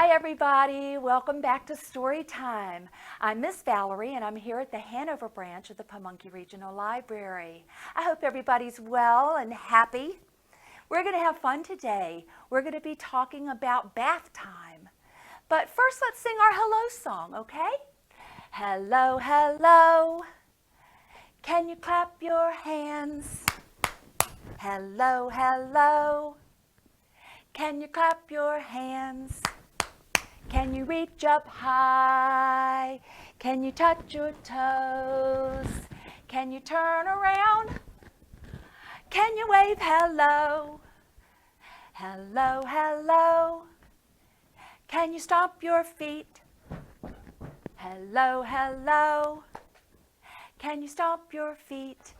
Hi everybody, welcome back to Storytime. I'm Miss Valerie and I'm here at the Hanover branch of the Pamunkey Regional Library. I hope everybody's well and happy. We're going to have fun today. We're going to be talking about bath time. But first let's sing our hello song, okay? Hello, hello. Can you clap your hands? Hello, hello. Can you clap your hands? Can you reach up high? Can you touch your toes? Can you turn around? Can you wave hello? Hello, hello. Can you stomp your feet? Hello, hello. Can you stomp your feet?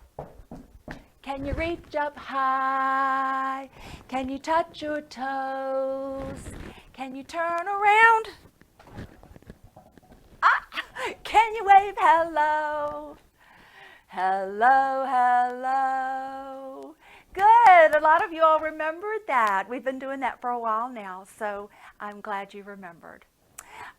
Can you reach up high? Can you touch your toes? Can you turn around? Can you wave hello? Hello, hello. Good. A lot of you all remembered that. We've been doing that for a while now, so I'm glad you remembered.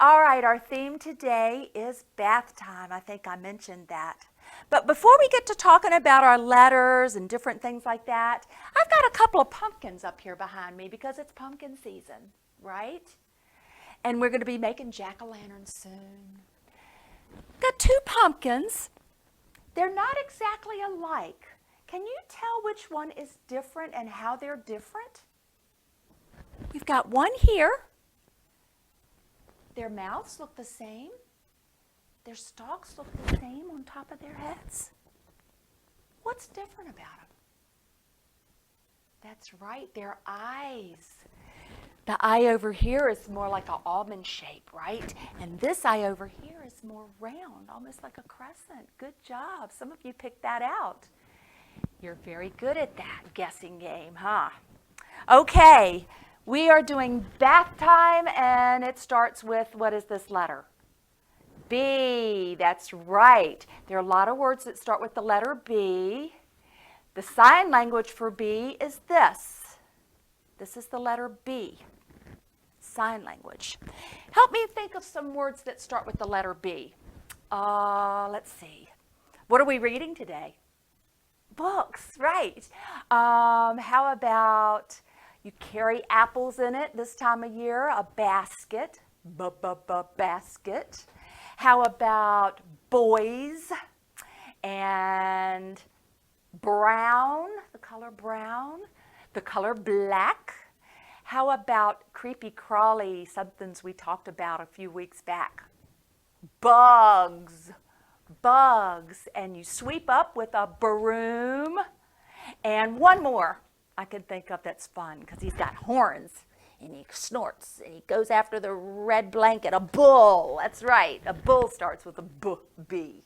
All right, our theme today is bath time. I think I mentioned that. But before we get to talking about our letters and different things like that, I've got a couple of pumpkins up here behind me because it's pumpkin season, right? And we're going to be making jack-o'-lanterns soon. Got two pumpkins. They're not exactly alike. Can you tell which one is different and how they're different? We've got one here. Their mouths look the same. Their stalks look the same on top of their heads. What's different about them? That's right, their eyes. The eye over here is more like an almond shape, right? And this eye over here is more round, almost like a crescent. Good job. Some of you picked that out. You're very good at that guessing game, huh? Okay, we are doing bath time, and it starts with, what is this letter? B. That's right. There are a lot of words that start with the letter B. The sign language for B is this. This is the letter B. Sign language. Help me think of some words that start with the letter B. Let's see. What are we reading today? Books, right. How about you carry apples in it this time of year? A basket. Basket. How about boys and brown, the color brown, the color black? How about creepy crawly, somethings we talked about a few weeks back? Bugs, bugs. And you sweep up with a broom. And one more I can think of that's fun because he's got horns. And he snorts, and he goes after the red blanket, a bull. That's right, a bull starts with a B.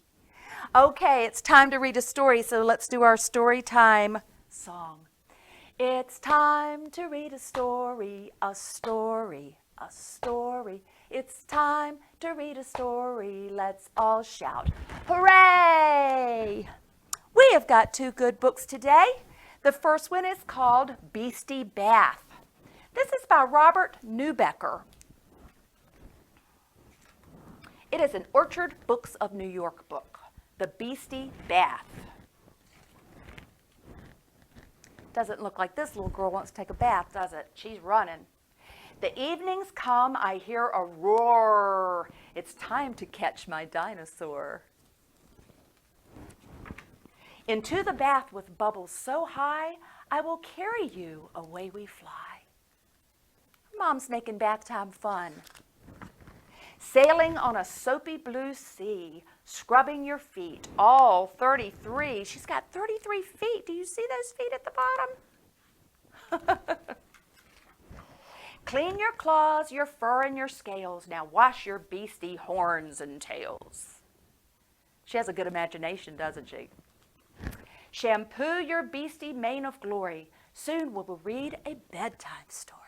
Okay, it's time to read a story, so let's do our story time song. It's time to read a story, a story, a story. It's time to read a story, let's all shout, hooray! We have got two good books today. The first one is called Beasty Bath. This is by Robert Newbecker. It is an Orchard Books of New York book, The Beasty Bath. Doesn't look like this little girl wants to take a bath, does it? She's running. The evenings come, I hear a roar. It's time to catch my dinosaur. Into the bath with bubbles so high, I will carry you, away we fly. Mom's making bath time fun. Sailing on a soapy blue sea, scrubbing your feet, all 33. She's got 33 feet. Do you see those feet at the bottom? Clean your claws, your fur, and your scales. Now wash your beastie horns and tails. She has a good imagination, doesn't she? Shampoo your beastie mane of glory. Soon we will read a bedtime story.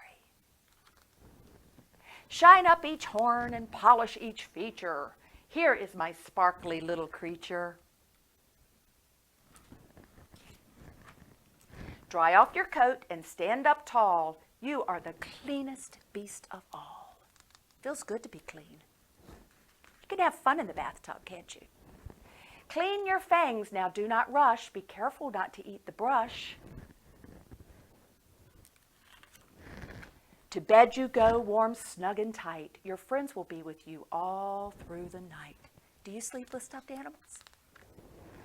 Shine up each horn and polish each feature. Here is my sparkly little creature. Dry off your coat and stand up tall. You are the cleanest beast of all. Feels good to be clean. You can have fun in the bathtub, can't you? Clean your fangs. Now do not rush. Be careful not to eat the brush. To bed you go, warm, snug, and tight. Your friends will be with you all through the night. Do you sleep with stuffed animals?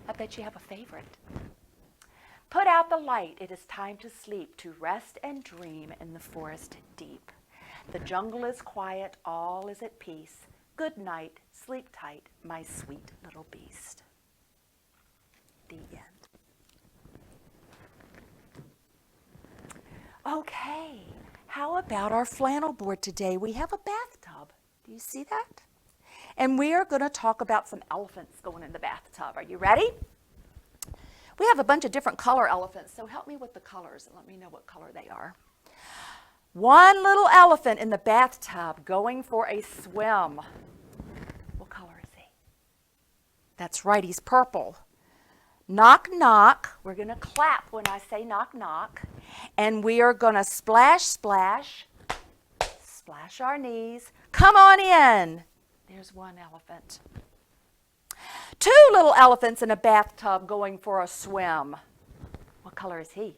I bet you have a favorite. Put out the light. It is time to sleep, to rest and dream in the forest deep. The jungle is quiet, all is at peace. Good night, sleep tight, my sweet little beast. The end. Okay, how about our flannel board today? We have a bathtub. Do you see that? And we are going to talk about some elephants going in the bathtub. Are you ready? We have a bunch of different color elephants, so help me with the colors and let me know what color they are. One little elephant in the bathtub going for a swim. What color is he? That's right, he's purple. Knock, knock. We're going to clap when I say knock, knock. And we are going to splash, splash, splash our knees. Come on in. There's one elephant. Two little elephants in a bathtub going for a swim. What color is he?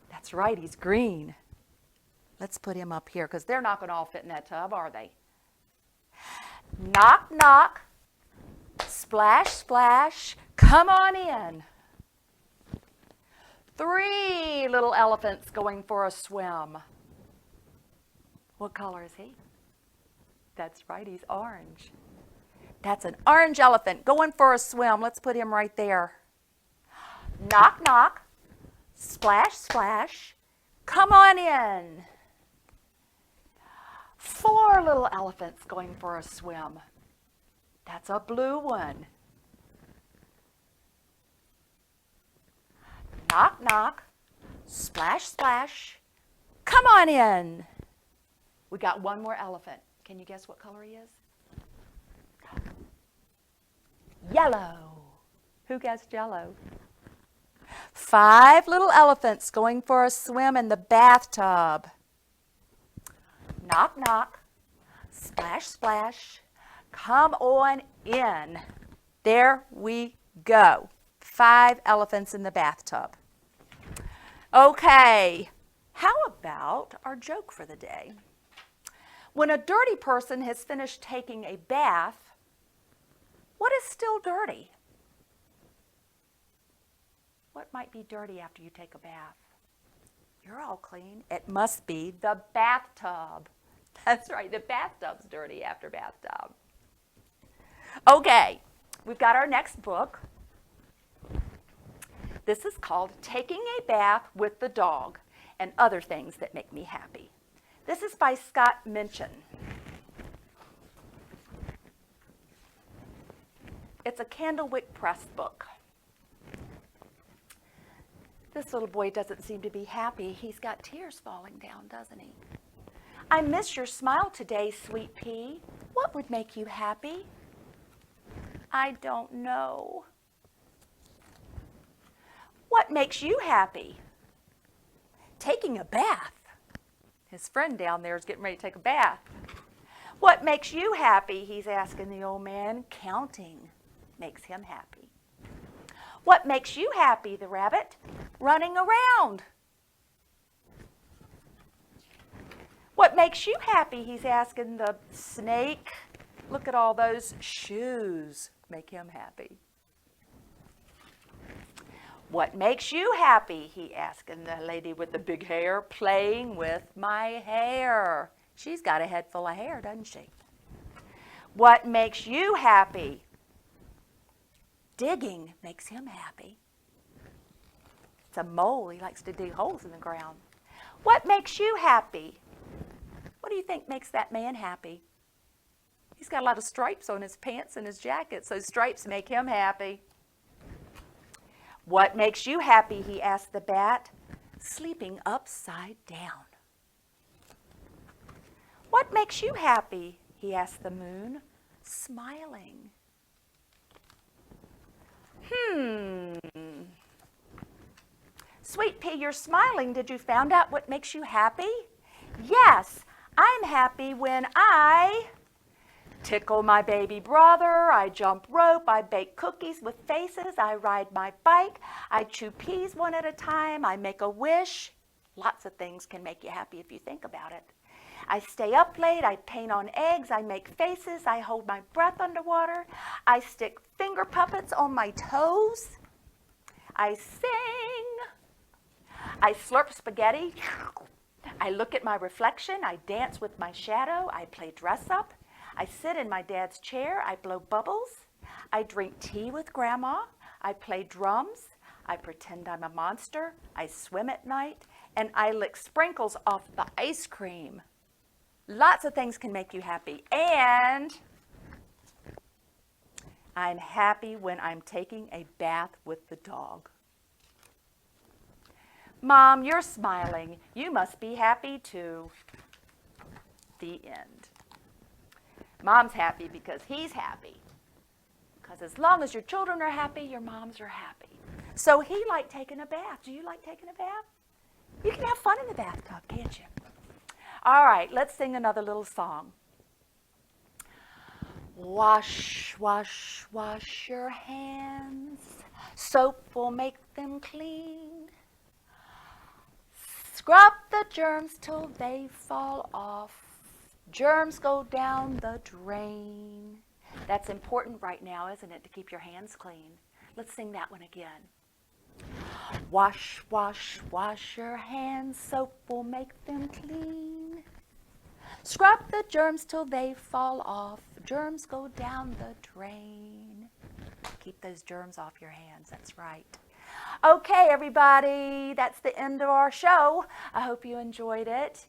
That's right, he's green. Let's put him up here because they're not going to all fit in that tub, are they? Knock, knock, splash, splash, come on in. Three little elephants going for a swim. What color is he? That's right, he's orange. That's an orange elephant going for a swim. Let's put him right there. Knock, knock, splash, splash, come on in. Four little elephants going for a swim. That's a blue one. Knock, knock, splash, splash, come on in. We got one more elephant. Can you guess what color he is? Yellow. Who guessed yellow? Five little elephants going for a swim in the bathtub. Knock, knock, splash, splash, come on in. There we go. 5 elephants in the bathtub. Okay, how about our joke for the day? When a dirty person has finished taking a bath, what is still dirty? What might be dirty after you take a bath? You're all clean. It must be the bathtub. That's right, the bathtub's dirty after bathtub. Okay, we've got our next book. This is called Taking a Bath with the Dog and Other Things That Make Me Happy. This is by Scott Minchin. It's a Candlewick Press book. This little boy doesn't seem to be happy. He's got tears falling down, doesn't he? I miss your smile today, sweet pea. What would make you happy? I don't know. What makes you happy? Taking a bath. His friend down there is getting ready to take a bath. What makes you happy? He's asking the old man. Counting makes him happy. What makes you happy? The rabbit. Running around. What makes you happy? He's asking the snake. Look at all those shoes. Make him happy. What makes you happy? He asking the lady with the big hair. Playing with my hair. She's got a head full of hair, doesn't she? What makes you happy? Digging makes him happy. It's a mole. He likes to dig holes in the ground. What makes you happy? What do you think makes that man happy? He's got a lot of stripes on his pants and his jacket, so stripes make him happy. What makes you happy? He asked the bat. Sleeping upside down. What makes you happy? He asked the moon. Smiling. Sweet pea, you're smiling. Did you find out what makes you happy? Yes, I'm happy when I tickle my baby brother, I jump rope, I bake cookies with faces, I ride my bike, I chew peas one at a time, I make a wish. Lots of things can make you happy if you think about it. I stay up late, I paint on eggs, I make faces, I hold my breath underwater, I stick finger puppets on my toes, I sing, I slurp spaghetti, I look at my reflection, I dance with my shadow, I play dress up, I sit in my dad's chair, I blow bubbles, I drink tea with grandma, I play drums, I pretend I'm a monster, I swim at night, and I lick sprinkles off the ice cream. Lots of things can make you happy. And I'm happy when I'm taking a bath with the dog. Mom, you're smiling. You must be happy too. The end. Mom's happy because he's happy. Because as long as your children are happy, your moms are happy. So he liked taking a bath. Do you like taking a bath? You can have fun in the bathtub, can't you? All right, let's sing another little song. Wash, wash, wash your hands. Soap will make them clean. Scrub the germs till they fall off. Germs go down the drain. That's important right now, isn't it, to keep your hands clean? Let's sing that one again. Wash, wash, wash your hands. Soap will make them clean. Scrub the germs till they fall off. Germs go down the drain. Keep those germs off your hands, that's right. Okay, everybody, that's the end of our show. I hope you enjoyed it.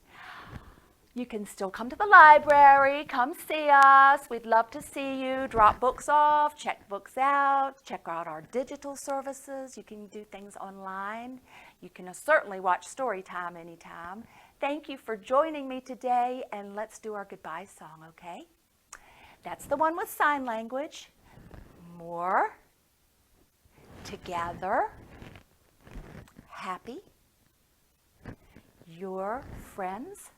You can still come to the library, come see us. We'd love to see you. Drop books off, check books out, check out our digital services. You can do things online. You can certainly watch Storytime anytime. Thank you for joining me today, and let's do our goodbye song, okay? That's the one with sign language. More, together, happy, your friends,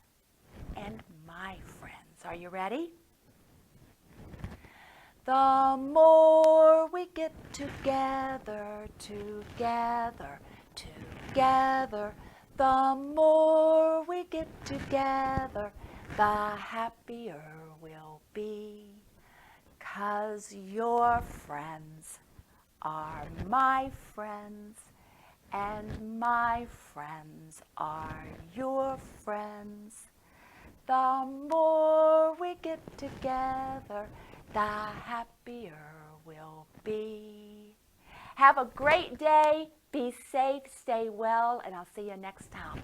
and my friends. Are you ready? The more we get together, together, together, the more we get together, the happier we'll be. 'Cause your friends are my friends, and my friends are your friends. The more we get together, the happier we'll be. Have a great day. Be safe, stay well, and I'll see you next time.